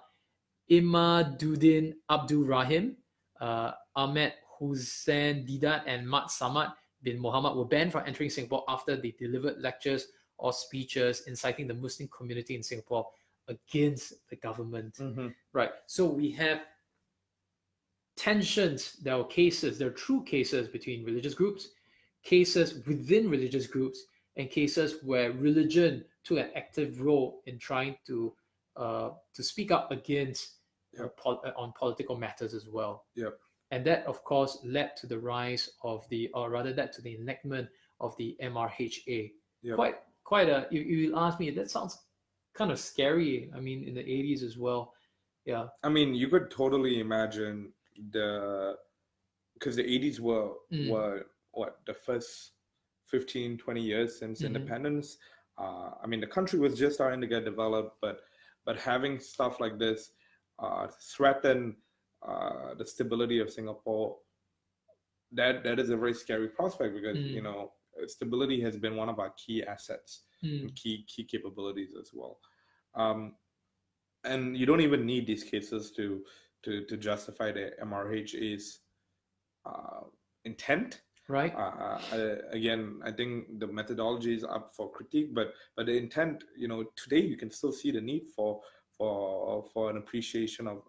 Abdul Rahim, Ahmed Hussein Didat, and Mat Samad bin Muhammad were banned from entering Singapore after they delivered lectures or speeches inciting the Muslim community in Singapore against the government. Right. So we have tensions. There are true cases between religious groups, cases within religious groups, and cases where religion took an active role in trying to speak up against on political matters as well. And that, of course, led to the rise of led to the enactment of the MRHA. Quite a. You ask me, that sounds kind of scary. I mean, in the 80s as well. Yeah. I mean, you could totally imagine because the 80s were what, the first 15, 20 years since independence. I mean, the country was just starting to get developed, but having stuff like this threaten the stability of Singapore, that is a very scary prospect, because stability has been one of our key assets and key capabilities as well. And you don't even need these cases to justify the MRHA's intent. Right. Again, I think the methodology is up for critique, but the intent, today you can still see the need for an appreciation of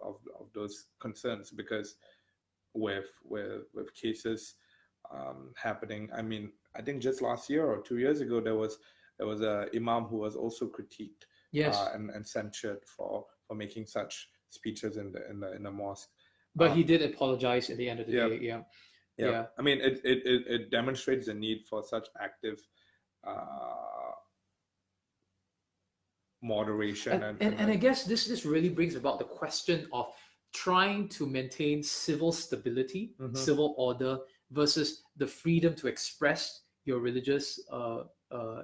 those concerns, because with cases happening, I mean, I think just last year or 2 years ago, there was a imam who was also critiqued, and censured for making such speeches in the mosque. But he did apologize at the end of the day. Yeah. I mean, it demonstrates the need for such active moderation. And I guess this really brings about the question of trying to maintain civil stability, civil order, versus the freedom to express your religious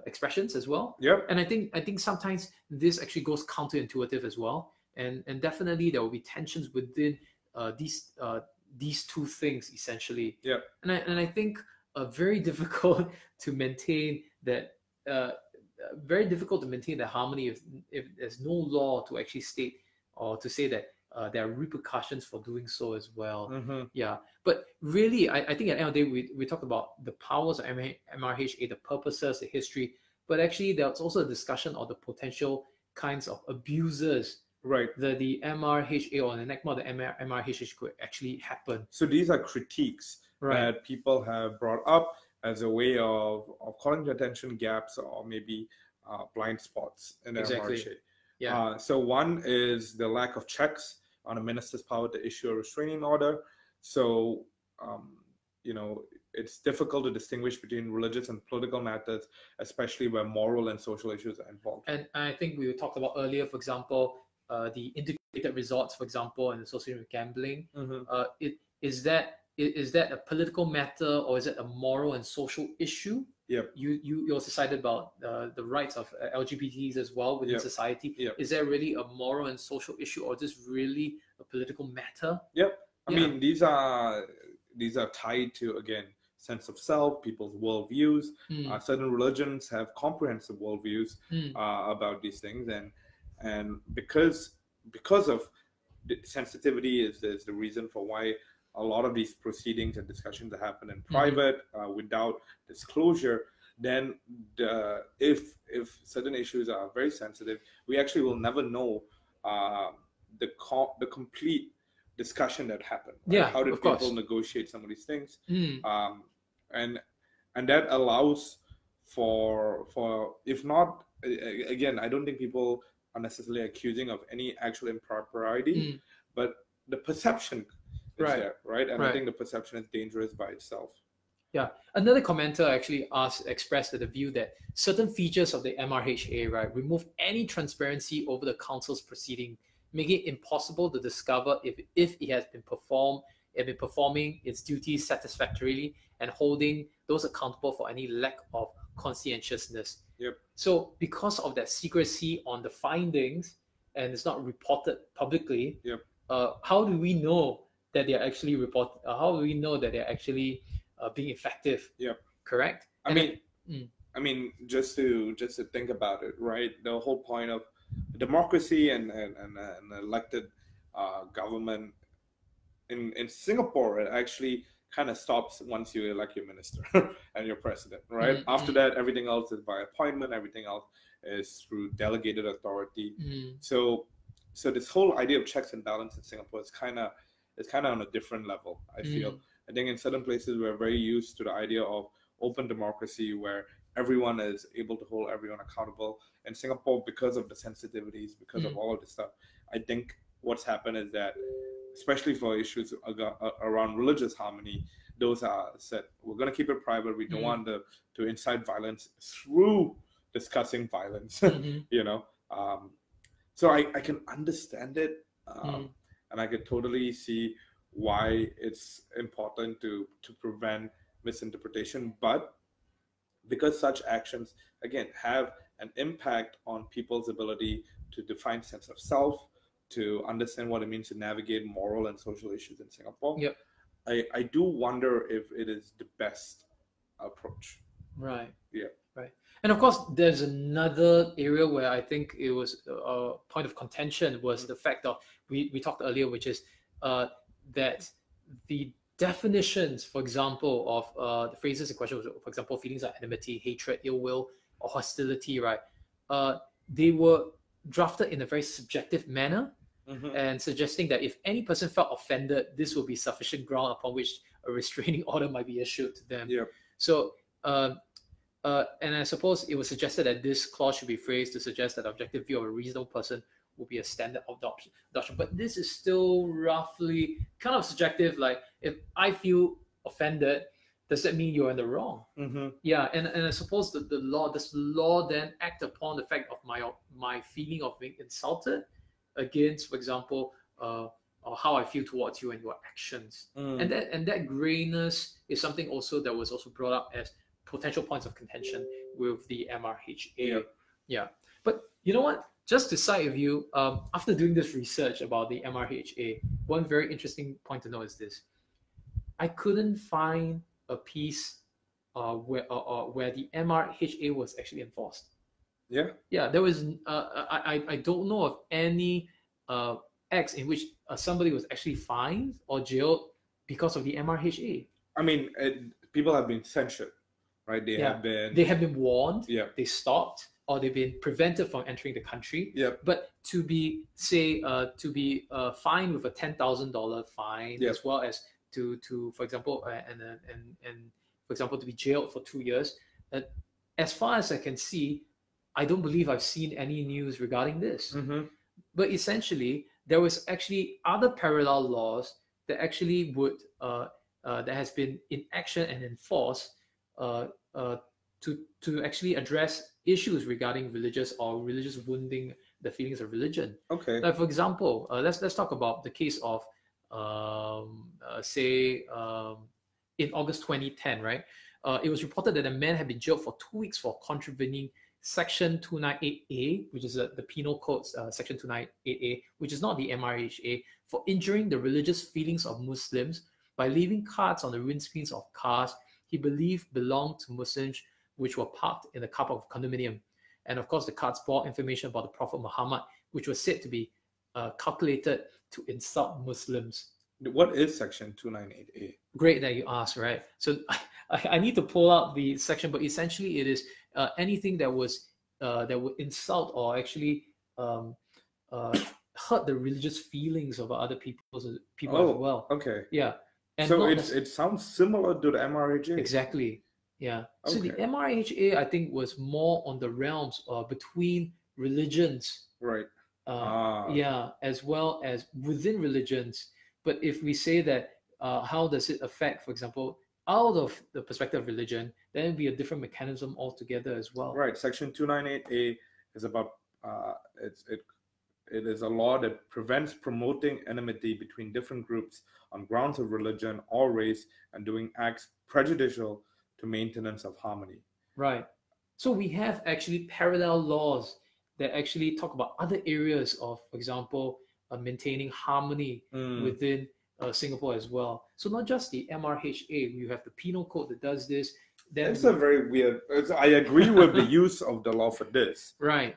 expressions as well. And I think sometimes this actually goes counterintuitive as well. And definitely there will be tensions within these two things, essentially. And I think very difficult to maintain that. Very difficult to maintain the harmony if there's no law to actually state or to say that there are repercussions for doing so as well. But really, I think at the end of the day, we talked about the powers of MRHA, the purposes, the history, but actually there's also a discussion of the potential kinds of abuses that the MRHA or the enactment of the MRHA could actually happen. So these are critiques that people have brought up as a way of calling to attention gaps or maybe blind spots in the MRHA. So one is the lack of checks on a minister's power to issue a restraining order. So, it's difficult to distinguish between religious and political matters, especially where moral and social issues are involved. And I think we talked about earlier, for example, the integrated resorts, for example, and associated with gambling. It is that is that a political matter or is it a moral and social issue? Yep. You also cited about the rights of LGBTs as well within Yep. society. Yep. Is there really a moral and social issue, or is this really a political matter? Yep. I Yeah. mean, these are tied to, again, sense of self, people's worldviews. Certain religions have comprehensive worldviews about these things, and because of the sensitivity is the reason for why a lot of these proceedings and discussions that happen in private without disclosure. Then if certain issues are very sensitive, we actually will never know the complete discussion that happened. Right? Yeah, how did of people course. negotiate some of these things? And that allows for if not, again, I don't think people are necessarily accusing of any actual impropriety, but the perception is there, right? And I think the perception is dangerous by itself. Yeah, another commenter actually expressed the view that certain features of the MRHA, right, remove any transparency over the council's proceeding, making it impossible to discover if it has been performing its duties satisfactorily and holding those accountable for any lack of conscientiousness. Yep. So because of that secrecy on the findings and it's not reported publicly, yep. How do we know that they're actually how do we know that they're actually being effective? Yep. Correct? I mean, just to think about it, right? The whole point of democracy and elected government in Singapore, it actually kind of stops once you elect your minister and your president, right? After that, everything else is by appointment. Everything else is through delegated authority. So this whole idea of checks and balance in Singapore is kind of on a different level, I feel. I think in certain places we're very used to the idea of open democracy where everyone is able to hold everyone accountable. In Singapore, because of the sensitivities, because of all of this stuff, I think what's happened is that, especially for issues around religious harmony, those are said, we're going to keep it private. We don't want to incite violence through discussing violence, you know. So I can understand it, and I can totally see why it's important to prevent misinterpretation. But because such actions, again, have an impact on people's ability to define sense of self, to understand what it means to navigate moral and social issues in Singapore, I do wonder if it is the best approach. Right. Yeah. Right. And of course, there's another area where I think it was a point of contention was the fact of, we talked earlier, which is that the definitions, for example, of the phrases in question, for example, feelings like enmity, hatred, ill will, or hostility, right? They were drafted in a very subjective manner, and suggesting that if any person felt offended, this will be sufficient ground upon which a restraining order might be issued to them. Yep. So, and I suppose it was suggested that this clause should be phrased to suggest that the objective view of a reasonable person will be a standard adoption. But this is still roughly kind of subjective. Like, if I feel offended, does that mean you're in the wrong? Yeah, and I suppose that this law then act upon the fact of my feeling of being insulted against, for example, or how I feel towards you and your actions. And that grayness is something also that was also brought up as potential points of contention with the MRHA. Yeah. But you know what? Just to side of you, after doing this research about the MRHA, one very interesting point to know is this. I couldn't find a piece where the MRHA was actually enforced. Yeah, there was. I don't know of any acts in which somebody was actually fined or jailed because of the MRHA. I mean, people have been censured, right? They have been warned. Yeah. They stopped, or they've been prevented from entering the country. Yep. But to be fined with a $10,000 fine, as well as to for example, for example, to be jailed for 2 years. As far as I can see, I don't believe I've seen any news regarding this. But essentially, there was actually other parallel laws that actually would that has been in action and enforced to actually address issues regarding religious wounding the feelings of religion. Okay. Like, for example, let's talk about the case of say in August 2010, right? It was reported that a man had been jailed for 2 weeks for contravening Section 298A, which is the Penal Code, Section 298A, which is not the MRHA, for injuring the religious feelings of Muslims by leaving cards on the windscreens of cars he believed belonged to Muslims, which were parked in the car park of condominium. And of course, the cards bore information about the Prophet Muhammad, which was said to be calculated to insult Muslims. What is Section 298A? Great that you asked, right? So I need to pull out the section, but essentially it is anything that was that would insult or actually hurt the religious feelings of other people as well. Okay. Yeah. And so it sounds similar to the MRHA. Exactly. Yeah. Okay. So the MRHA, I think, was more on the realms between religions. Right. Yeah, as well as within religions. But if we say that, how does it affect, for example, out of the perspective of religion, then it'd be a different mechanism altogether as well. Right. Section 298A is about it is a law that prevents promoting enmity between different groups on grounds of religion or race and doing acts prejudicial to maintenance of harmony. Right. So we have actually parallel laws that actually talk about other areas of, for example, maintaining harmony within Singapore as well. So not just the MRHA, you have the penal code that does this. That's a very weird. I agree with the use of the law for this. Right.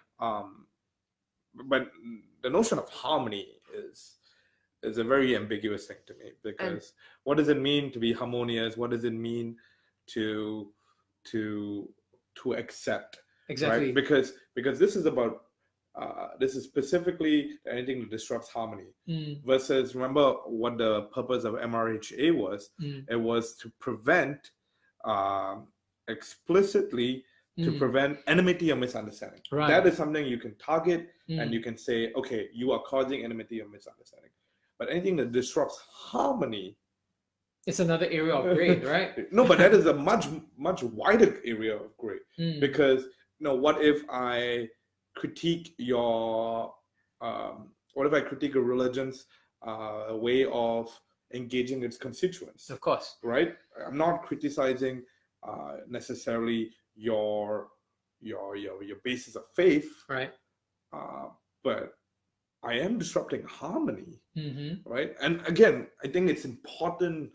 But the notion of harmony is a very ambiguous thing to me, because what does it mean to be harmonious? What does it mean to accept? Exactly. Right? Because this is about this is specifically anything that disrupts harmony. Versus, remember what the purpose of MRHA was? It was to prevent explicitly to prevent enmity or misunderstanding. Right. That is something you can target and you can say, okay, you are causing enmity or misunderstanding. But anything that disrupts harmony, it's another area of gray, right? No, but that is a much wider area of gray. Because what if I critique your religion's way of engaging its constituents? Of course. Right? I'm not criticizing necessarily your basis of faith, right? But I am disrupting harmony, right? And again, I think it's important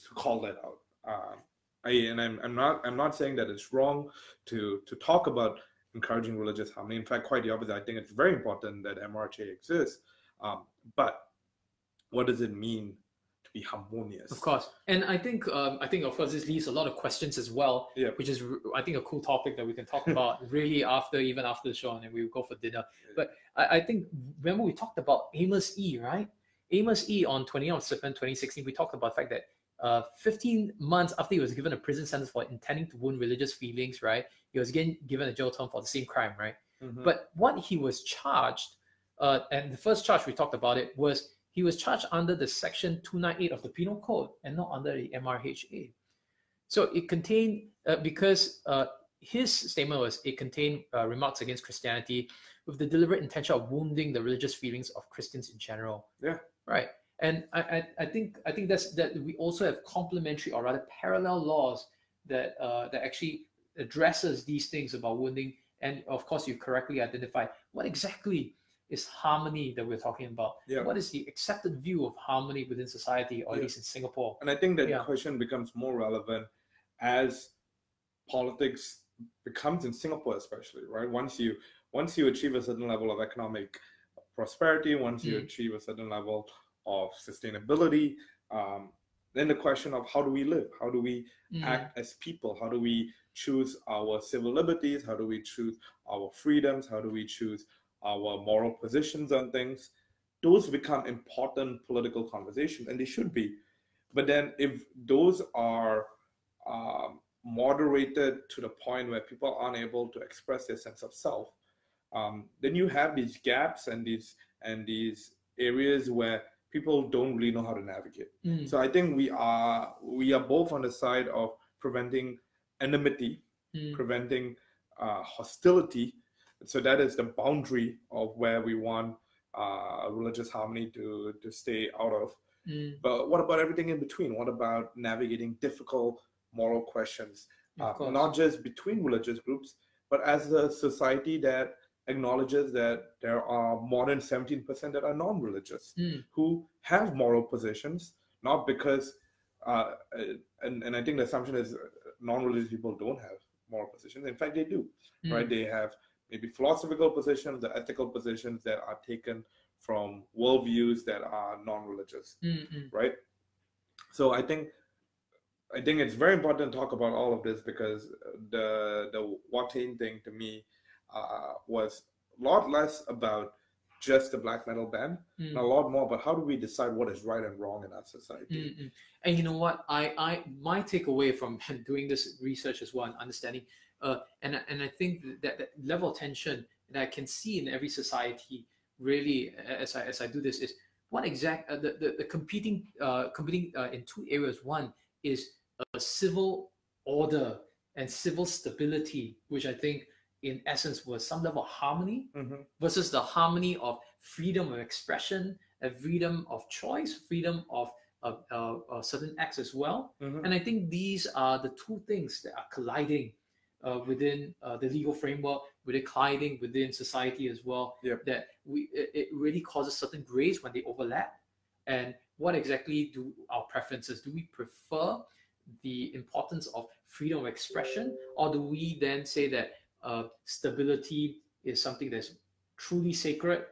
to call that out. I'm not saying that it's wrong to talk about encouraging religious harmony. In fact, quite the opposite. I think it's very important that MRHA exists. But what does it mean to be harmonious? Of course. And I think of course this leaves a lot of questions as well, which is I think a cool topic that we can talk about really even after the show, and then we'll go for dinner. But I think, remember we talked about Amos E, right? Amos E on 28th of September 2016, we talked about the fact that 15 months after he was given a prison sentence for intending to wound religious feelings, right? He was again given a jail term for the same crime, right? But what he was charged, and the first charge we talked about it, was he was charged under the Section 298 of the Penal Code and not under the MRHA. So it contained, because his statement was, it contained remarks against Christianity with the deliberate intention of wounding the religious feelings of Christians in general. Yeah. Right. And I think that we also have complementary, or rather parallel laws that that actually addresses these things about wounding. And of course, you correctly identified what exactly is harmony that we're talking about. Yeah. What is the accepted view of harmony within society, or at least in Singapore? And I think that question becomes more relevant as politics becomes, in Singapore especially, right? Once you achieve a certain level of economic prosperity, once you achieve a certain level of sustainability, then the question of how do we live? How do we act as people? How do we choose our civil liberties? How do we choose our freedoms? How do we choose our moral positions on things? Those become important political conversations, and they should be. But then if those are moderated to the point where people aren't able to express their sense of self, then you have these gaps and these areas where people don't really know how to navigate. So I think we are both on the side of preventing enmity, preventing hostility. So that is the boundary of where we want religious harmony to stay out of. But what about everything in between? What about navigating difficult moral questions, not just between religious groups, but as a society that acknowledges that there are more than 17% that are non-religious who have moral positions, not because, and I think the assumption is non-religious people don't have moral positions. In fact, they do, right? They have maybe philosophical positions, the ethical positions that are taken from worldviews that are non-religious, right? So I think it's very important to talk about all of this, because the Watain thing to me was a lot less about just the black metal band, and a lot more about how do we decide what is right and wrong in our society. And you know what, I my takeaway from doing this research as well and understanding, and I think that level of tension that I can see in every society, really, as I do this, is what exact the competing in two areas. One is civil order and civil stability, which I think in essence was some level of harmony, versus the harmony of freedom of expression, a freedom of choice, freedom of certain acts as well. And I think these are the two things that are colliding within the legal framework, colliding within society as well. That it really causes certain grays when they overlap. And what exactly do our preferences? Do we prefer the importance of freedom of expression, or do we then say that stability is something that's truly sacred?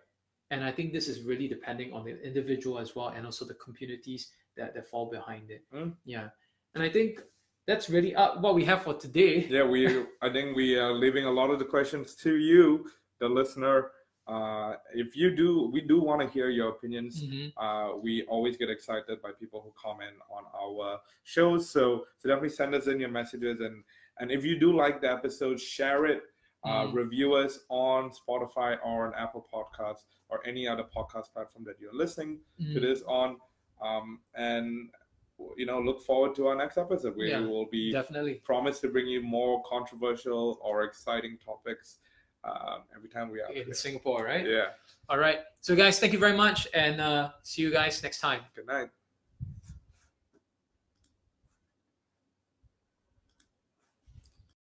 And I think this is really depending on the individual as well, and also the communities that fall behind it. Yeah, and I think that's really what we have for today. Yeah, I think we are leaving a lot of the questions to you, the listener. If you do, we do want to hear your opinions. We always get excited by people who comment on our shows. So definitely send us in your messages, and if you do like the episode, share it. Review us on Spotify or on Apple Podcasts or any other podcast platform that you're listening to this on. And look forward to our next episode, where we will be definitely promised to bring you more controversial or exciting topics every time we are in Singapore, right? Yeah. All right. So guys, thank you very much, and see you guys next time. Good night.